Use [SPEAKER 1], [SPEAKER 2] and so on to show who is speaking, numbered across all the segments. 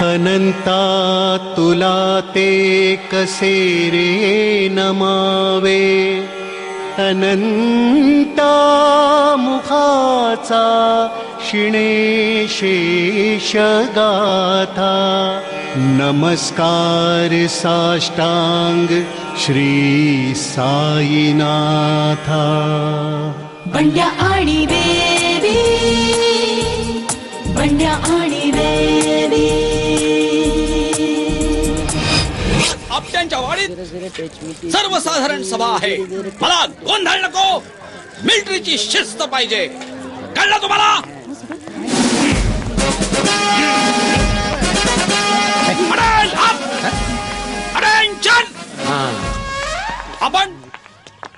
[SPEAKER 1] अनंता तुला ते कसे रे नमावे, अनंता मुखाचा शिणे शेष गाथा, नमस्कार साष्टांग श्री साईनाथा.
[SPEAKER 2] बंड्या आणि देवी, बंड्या आणि देवी.
[SPEAKER 3] आपट्यांच्या वाडीत सर्वसाधारण सभा आहे. मला गोंधळ नको, मिलिटरीची शिस्त पाहिजे. कळलं तुम्हाला? आपण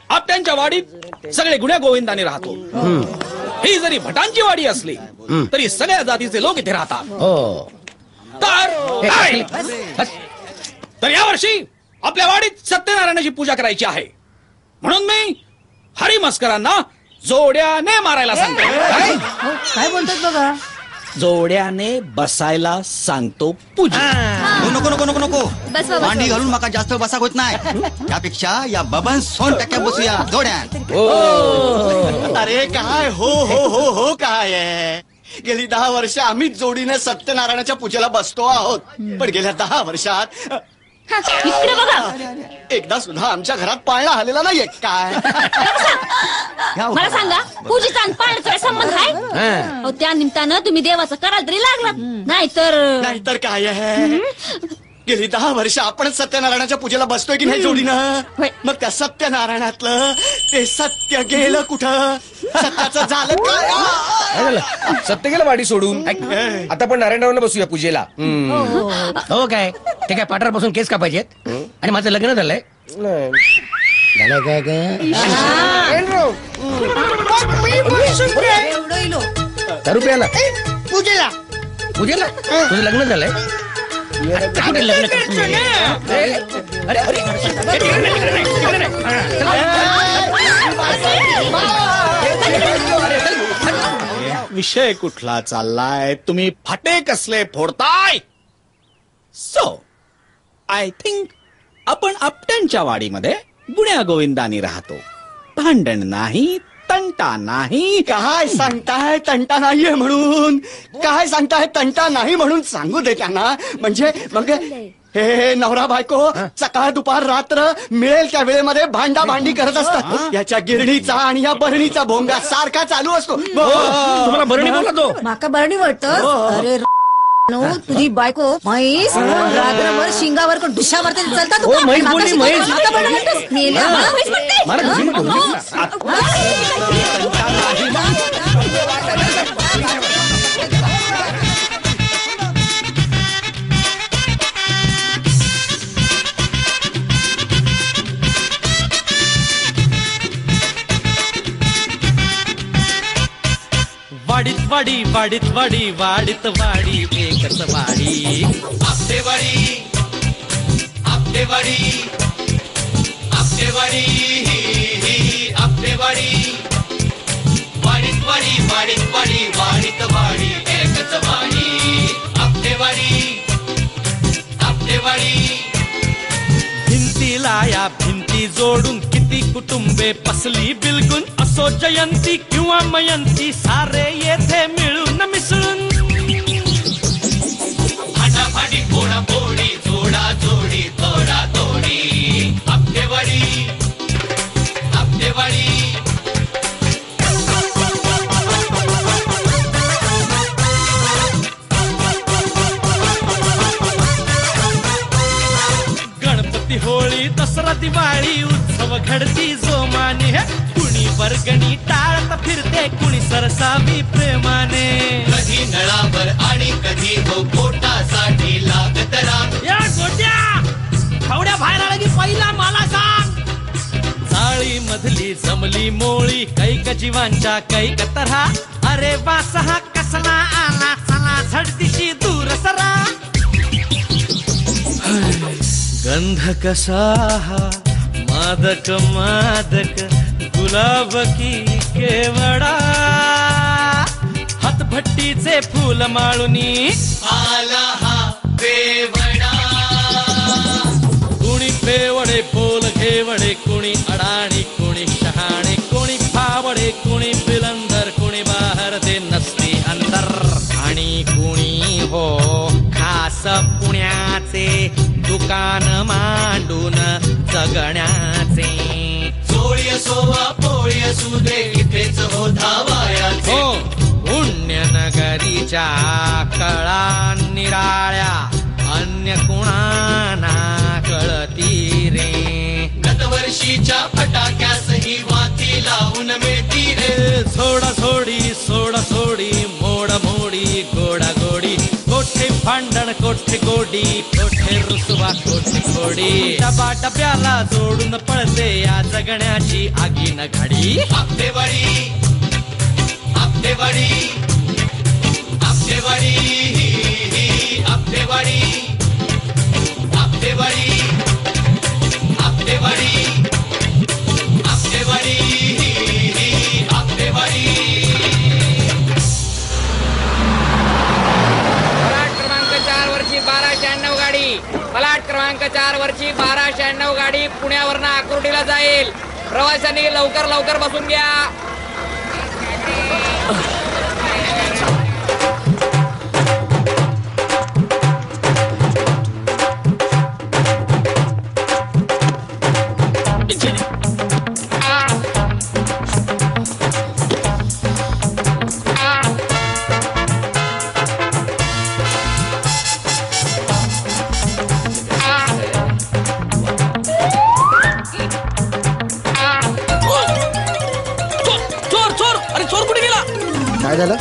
[SPEAKER 3] आपट्यांच्या वाडीत सगळे गुण्या गोविंदाने राहतो. ही जरी भटांची वाडी असली तरी सगळ्या जातीचे लोक इथे राहतात. तर यावर्षी आपल्या वाडीत सत्यनारायणाची पूजा करायची आहे, म्हणून मी हरिमस्करांना जोड्याने मारायला सांगतो.
[SPEAKER 4] काय बोलतात बघा?
[SPEAKER 3] जोड्याने बसायला सांगतो पूजा.
[SPEAKER 5] नको नको नको नको, मांडी घालून माका जास्त बसा होत नाही. त्यापेक्षा या बबन 100% बसूया जोड्यान.
[SPEAKER 6] अरे काय हो हो हो हो काय आहे, गेली 10 वर्ष आम्हीच जोडीने सत्यनारायणाच्या पूजेला बसतो आहोत. पण गेल्या 10 वर्षात
[SPEAKER 7] इकडे बघा,
[SPEAKER 6] एकदा सुद्धा आमच्या घरात पाळणा आलेला नाहीये काय?
[SPEAKER 7] मला सांगा, पूजेचा आणि पाळण्याचा काय संबंध आहे? त्या निमित्तानं तुम्ही देवाचं कराल तरी लागलात,
[SPEAKER 6] नाहीतर काय आहे. गेली 10 वर्ष आपण सत्यनारायणाच्या पूजेला बसतोय की नाही जोडीनं? मग त्या सत्यनारायणातलं ते सत्य गेलं कुठं? सत्याचं झालं काय?
[SPEAKER 8] सत्य गेलं वाडी सोडून. आता पण नारायणरावला बसूया पूजेला.
[SPEAKER 4] हो काय, ते काय पाठार पासून केस कापायचेत? आणि माझं लग्न झालंय. झालं काय काय? दारू प्यायला
[SPEAKER 6] पूजेला
[SPEAKER 4] पूजेला तुझं लग्न झालंय? कुठे लग्न
[SPEAKER 3] विषय कुठला चाललाय? तुम्ही फाटे कसले फोडताय? सो आय थिंक आपण आपट्यांच्या वाडीमध्ये गुण्या गोविंदानी राहतो. भांडण नाही, तंटा नाही.
[SPEAKER 6] काय सांगताय तंटा नाहीये म्हणून? काय सांगताय तंटा नाही म्हणून? सांगू दे त्यांना. म्हणजे मग हे नवरा बायको सकाळ दुपार रात्र मिळेल त्या वेळेमध्ये भांडा भांडी करत असतात. याच्या गिरणीचा आणि या बरणीचा भोंगा सारखा चालू असतो.
[SPEAKER 4] तुम्हाला बरणी बोलतो?
[SPEAKER 9] माका बरणी वाटत. अरे तुझी बायको म्हैस रात्रभर शिंगावर डुशावर चालतात.
[SPEAKER 4] म्हैस बोलली, म्हैस.
[SPEAKER 10] वाडीत वाडी वाडीत वाडी वाडीत वाडी एकच वाडी.
[SPEAKER 11] आपटे वाडी आपटे वाडी आपटे वाडी आपटे वाडी. वाडीत वाडी वाडीत वाडी वाडीत वाडी एकच वाडी. आपटे वाडी आपटे वाडी.
[SPEAKER 10] भिंतीला या भिंती जोडून किती कुटुंबे पसली बिलगुन. असो जयंती किंवा मयंती सारे येथे मिळून मिसळून.
[SPEAKER 11] भांडाभांडी फोडाफोडी जोडा जोडी तोडा तोडी. आपटेवाडी आपटेवाडी.
[SPEAKER 10] गणपती होळी दसरा दिवाळी उत्सव घडती जोमाने. कुणी वर्गणी टाळत फिरते, कुणी सरसावी प्रेमाने.
[SPEAKER 11] कधी नळावर आणि कधी हो पोटासाठी लागत राम.
[SPEAKER 10] या गोट्या खावड्या बाहेर आला की पहिला मला सांग. चाळी मधली जमली मोळी कैक जीवांच्या कैक तऱ्हा. अरे वास हा कसला आला, चला झडतीशी दूर सरा. गंध कसा हा मादक मादक गुलाब की केवडा. हातभट्टीचे फूल माळुनी
[SPEAKER 11] आला हा घेवणा
[SPEAKER 10] कुणी पेवडे पोल घेवडे कुणी अडाणी कुणी शहाणे कुणी फावडे कुणी बिलंदर कुणी बाहेर ते नसते अंदर आणि कुणी हो खास पुण्याचे दुकान मांडून जगण्याचे
[SPEAKER 11] चोळी सोवा पोळी असू दे इथेच हो धावायाचे
[SPEAKER 10] हो पुण्यनगरीच्या कळा निराळ्या अन्य कुणाना कळती रे
[SPEAKER 11] गतवर्षीच्या फटाक्यासही वाती लावून मिळती रे
[SPEAKER 10] सोडा सोडी मोड मोडी गोडा गोडी कोठे भांडण कोठे गोडी कोठे रुसवा कोठे गोडी डबा डब्याला जोडून पळते या जगण्याची आगीन घडी
[SPEAKER 11] आपटेवाडी आपटेवाडी आपटेवाडी आपटेवाडी आपटेवाडी आपटेवाडी आपटेवाडी आपटेवाडी
[SPEAKER 12] फलाट क्रमांक 4 वरची 1296 गाडी पुण्यावरनं आकुर्डीला जाईल. प्रवाशांनी लवकर लवकर बसून घ्या.
[SPEAKER 6] काय झालं?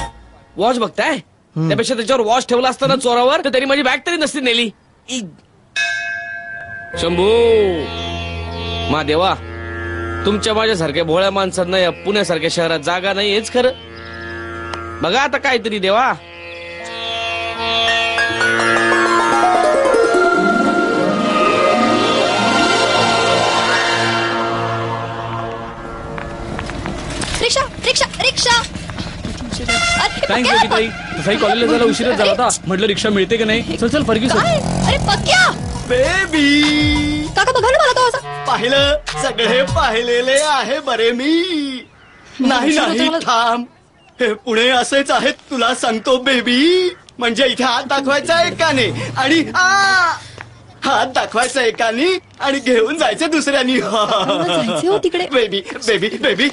[SPEAKER 12] वॉच बघताय त्यापेक्षा त्याच्यावर वॉच ठेवला असताना चोरावर तर त्यांनी माझी बॅग तरी नसती नेली. शंभू मा देवा, तुमच्या माझ्यासारख्या भोळ्या माणसांना या पुण्यासारख्या शहरात जागा नाही हेच खरं. बघा आता काहीतरी देवा.
[SPEAKER 7] रिक्षा रिक्षा रिक्षा.
[SPEAKER 3] थँक्यू ताई. तसाही कॉलेजला जायला उशीरच झाला होता. म्हटलं रिक्षा मिळते की नाही. चल चल फर्गी.
[SPEAKER 7] अरे पक्या
[SPEAKER 6] बेबी
[SPEAKER 7] काका बघा ना मला तो असा.
[SPEAKER 6] पाहिलं सगळे पाहिलेले आहे बरे मी. नाही नाही थांब, हे पुणे असेच आहेत तुला सांगतो बेबी. म्हणजे इथे हात दाखवायचा एकाने आणि हात दाखवायचा एकाने आणि घेऊन जायचं दुसऱ्यानी.
[SPEAKER 7] तिकडे
[SPEAKER 6] baby baby baby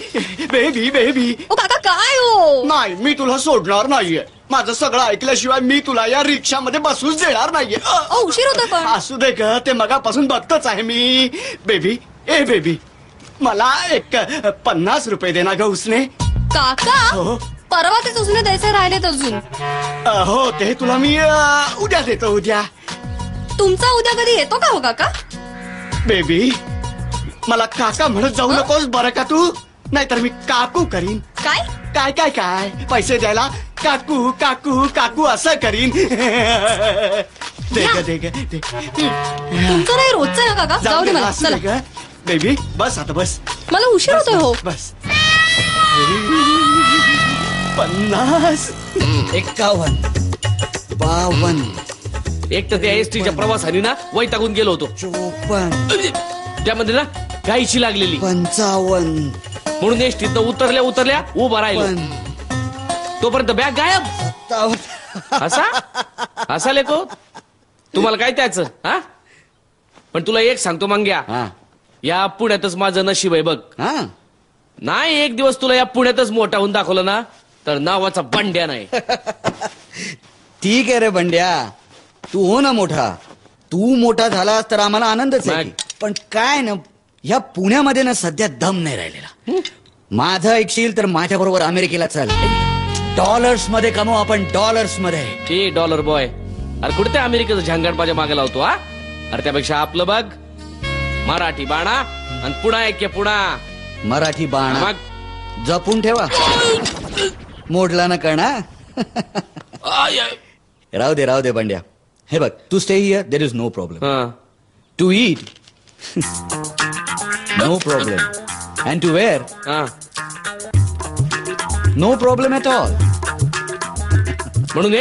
[SPEAKER 6] baby baby.
[SPEAKER 7] ओ काका काय हो.
[SPEAKER 6] नाही मी तुला सोडणार नाहीये. माझं सगळं ऐकल्याशिवाय मी तुला या रिक्षामध्ये बसूच देणार नाहीये.
[SPEAKER 7] उशीर होतो पण.
[SPEAKER 6] असू दे ग, ते मगापासून बघतच आहे मी. बेबी ए बेबी, मला एक 50 रुपये दे ना ग उसने.
[SPEAKER 7] काका
[SPEAKER 6] हो
[SPEAKER 7] परवा तेच उसने द्यायचे राहिलेत अजून.
[SPEAKER 6] हो ते तुला मी उद्या देतो. उद्या.
[SPEAKER 7] तुमचा उद्या कधी येतो का हो काका.
[SPEAKER 6] बेबी मला काका म्हणत जाऊ नकोस बरं का तू, नाहीतर मी काकू करीन.
[SPEAKER 7] काय
[SPEAKER 6] काय काय काय पैसे द्यायला काकू काकू काकू असं करीन. दे ग दे ग दे.
[SPEAKER 7] तुमचं नाही रोजचं ना काका. जाऊ दे मला. चला
[SPEAKER 6] ग बेबी बस आता बस.
[SPEAKER 7] मला उशीर होतोय हो.
[SPEAKER 6] बस. 50 51 52
[SPEAKER 12] एक तर त्या एसटीच्या प्रवासाने ना वैतागून गेलो होतो.
[SPEAKER 6] 54
[SPEAKER 12] त्यामध्ये ना गायची लागलेली.
[SPEAKER 6] 55
[SPEAKER 12] म्हणून एसटीत उतरल्या उतरल्या उभा राहिलो. तोपर्यंत बॅग गायब.
[SPEAKER 6] 57
[SPEAKER 12] असा असा लेको तुम्हाला काय त्याचं. हा पण तुला एक सांगतो मंग्या, या पुण्यातच माझं नशीब आहे बघ. नाही एक दिवस तुला या पुण्यातच मोठा होऊन दाखवलं ना तर नावाचा बंड्या नाही.
[SPEAKER 5] ठीक आहे रे बंड्या, तू हो ना मोठा. तू मोठा झालास तर आम्हाला आनंदच आहे. पण काय ना ह्या पुण्यामध्ये ना सध्या दम नाही राहिलेला. माझं ऐकशील तर माझ्या बरोबर अमेरिकेला चल. डॉलर्स मध्ये कमवू आपण. डॉलर्स मध्ये.
[SPEAKER 12] ते डॉलर बॉय. अरे कुठे त्या अमेरिकेचं झंगाट माझ्या मागे लावतो. हा अरे त्यापेक्षा आपलं बघ मराठी बाणा आणि पुणा एक पुणा.
[SPEAKER 5] मराठी बाणा जपून ठेवा. मोडला ना कणा. राहू दे बंड्या. हे बघ तू stay here. There is no problem. To eat no problem. And to wear no problem at all.
[SPEAKER 12] म्हणून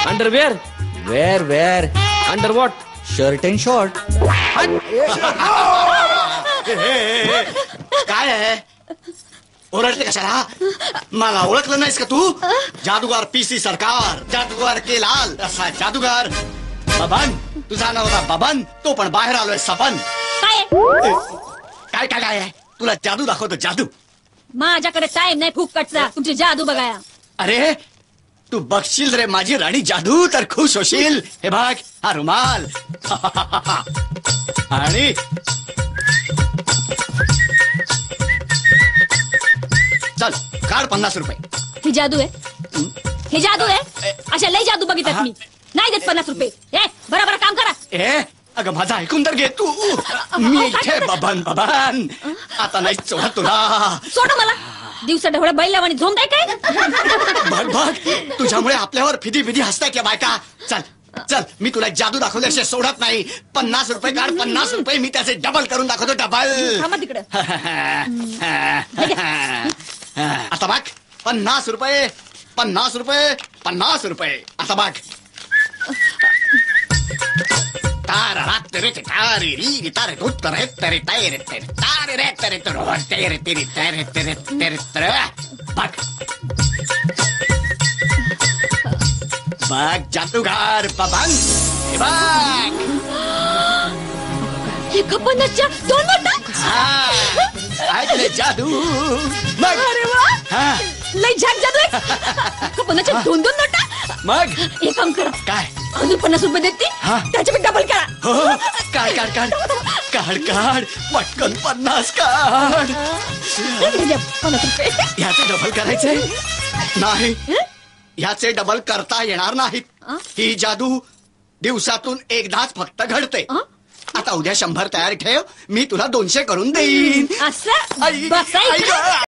[SPEAKER 12] underwear
[SPEAKER 5] wear
[SPEAKER 12] under what?
[SPEAKER 5] Shirt and short.
[SPEAKER 6] काय आहे ओरडते कशाला? मला ओळखलं नाहीस का तू? जादूगार पीसी सरकार, जादूगार के लाल असा जादूगार. बबन, तुझा नवरा बबन, तो पण बाहेर आलोय सपन. काय काय काय आहे? तुला जादू दाखवतो जादू.
[SPEAKER 7] माझ्याकडे टाइम नाही फुकटचा तुमची जादू बघाया.
[SPEAKER 6] अरे तू बघशील रे माझी राणी जादू तर खुश होशील. हे बघ हा रुमाल आणि चल काढ 50 रुपये.
[SPEAKER 7] ही जादू आहे, हे जादू आहे. अशा लय जादू बघितल्यात मी. नाही देत 50 रुपये. बरोबर काम करा.
[SPEAKER 6] अगं माझा ऐकून तर घे तू. मी इथे बबन बबन आता नाही सोडत तुला.
[SPEAKER 7] सोड मला. दिवसा ढवळ्या बैल लावानी झोंब आहे काय?
[SPEAKER 6] बघ बघ तुझ्यामुळे आपल्यावर फिदी फिदी हसतायत या बायका. चल चल मी तुला जादू दाखवल्याशिवाय सोडत नाही. 50 रुपये काढ. 50 रुपये मी त्याचे डबल करून दाखवतो. डबल.
[SPEAKER 7] थांबा तिकडे.
[SPEAKER 6] आता बघ 50 रुपये 50 रुपये 50 रुपये. आता बघ बघ जादूगार बबन. बघ
[SPEAKER 7] एका 50च्या 2 नोटा.
[SPEAKER 6] ऐकले जादू.
[SPEAKER 7] अरे वा लय झाक जादू आहे. एका 50च्या 2 नोटा.
[SPEAKER 6] मग
[SPEAKER 7] एक काम करा.
[SPEAKER 6] काय?
[SPEAKER 7] अजून 50 रुपये देते त्याच्या डबल करा.
[SPEAKER 6] हो काढ काढ काढ काढ काढ पटकन 50 काढ.
[SPEAKER 7] 50 रुपये.
[SPEAKER 6] ह्याचे डबल करायचे नाही. ह्याचे डबल करता येणार नाहीत. ही जादू दिवसातून एकदाच फक्त घडते. आता उद्या 100 तयार ठेव. मी तुला 200 करून देईन.
[SPEAKER 7] असं बसायचं.